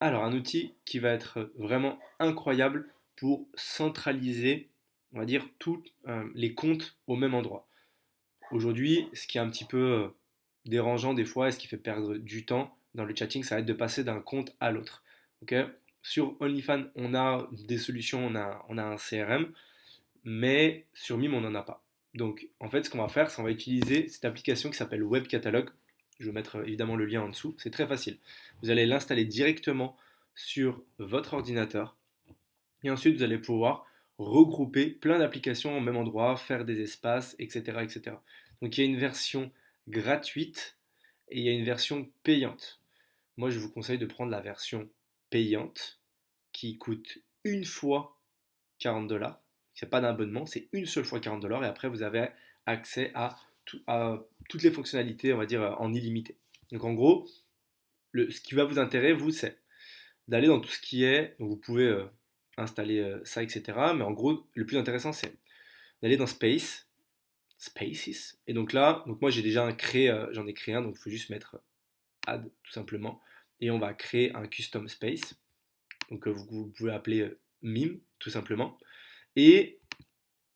Alors, un outil qui va être vraiment incroyable pour centraliser, on va dire, tous les comptes au même endroit. Aujourd'hui, ce qui est un petit peu dérangeant des fois et ce qui fait perdre du temps dans le chatting, ça va être de passer d'un compte à l'autre. Ok. Sur OnlyFans, on a des solutions, on a un CRM, mais sur Mime, on n'en a pas. Donc, en fait, ce qu'on va faire, c'est qu'on va utiliser cette application qui s'appelle Web Catalog. Je vais mettre évidemment le lien en dessous. C'est très facile. Vous allez l'installer directement sur votre ordinateur et ensuite vous allez pouvoir regrouper plein d'applications au même endroit, faire des espaces, etc., etc. Donc, il y a une version gratuite et il y a une version payante. Moi, je vous conseille de prendre la version payante qui coûte une fois 40 $. C'est pas d'abonnement, c'est une seule fois 40 $ et après vous avez accès à toutes les fonctionnalités, on va dire, en illimité. Donc en gros, ce qui va vous intéresser, vous, c'est d'aller dans tout ce qui est, donc vous pouvez installer ça, etc. Mais en gros, le plus intéressant, c'est d'aller dans Spaces. Et donc là, donc moi j'ai déjà créé, j'en ai créé un, donc il faut juste mettre add tout simplement. Et on va créer un custom space. Donc vous pouvez appeler mime tout simplement. Et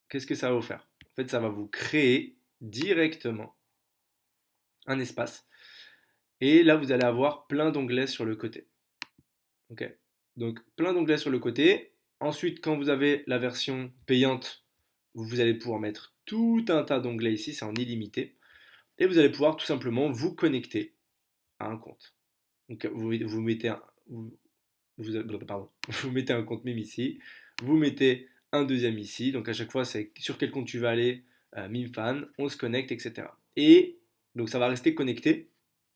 qu'est-ce que ça va vous faire? En fait, ça va vous créer directement un espace. Et là, vous allez avoir plein d'onglets sur le côté. Ok. Donc, plein d'onglets sur le côté. Ensuite, quand vous avez la version payante, vous allez pouvoir mettre tout un tas d'onglets ici, c'est en illimité. Et vous allez pouvoir tout simplement vous connecter à un compte. Donc, vous mettez pardon, vous mettez un compte mime ici, vous mettez un deuxième ici, donc à chaque fois c'est sur quel compte tu vas aller, mimefan, on se connecte, etc. Et donc ça va rester connecté,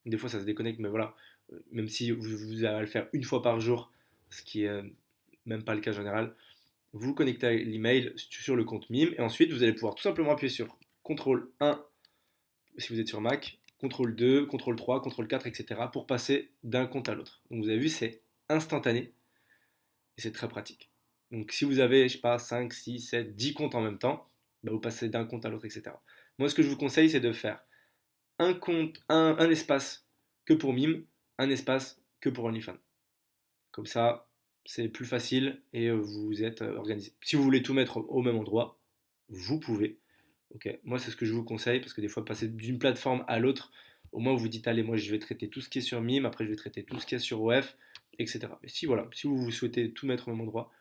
des fois ça se déconnecte, mais voilà, même si vous allez le faire une fois par jour, ce qui est même pas le cas général, vous connectez à l'email sur le compte mime, et ensuite vous allez pouvoir tout simplement appuyer sur CTRL 1 si vous êtes sur Mac, CTRL 2, CTRL 3, CTRL 4, etc. pour passer d'un compte à l'autre. Donc vous avez vu, c'est instantané et c'est très pratique. Donc si vous avez, je sais pas, 5, 6, 7, 10 comptes en même temps, bah, vous passez d'un compte à l'autre, etc. Moi, ce que je vous conseille, c'est de faire un compte, un espace que pour Mime, un espace que pour OnlyFans. Comme ça, c'est plus facile et vous êtes organisé. Si vous voulez tout mettre au même endroit, vous pouvez. Ok, moi c'est ce que je vous conseille parce que des fois passer d'une plateforme à l'autre, au moins vous vous dites allez moi je vais traiter tout ce qui est sur Mime, après je vais traiter tout ce qui est sur OF, etc. Mais si voilà, si vous souhaitez tout mettre au même endroit,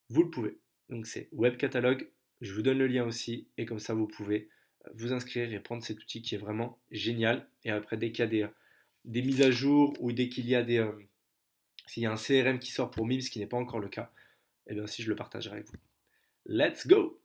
vous le pouvez. Donc c'est Web Catalog, je vous donne le lien aussi et comme ça vous pouvez vous inscrire et prendre cet outil qui est vraiment génial. Et après dès qu'il y a des mises à jour ou dès qu'il y a s'il y a un CRM qui sort pour Mime, ce qui n'est pas encore le cas, et bien aussi je le partagerai avec vous. Let's go!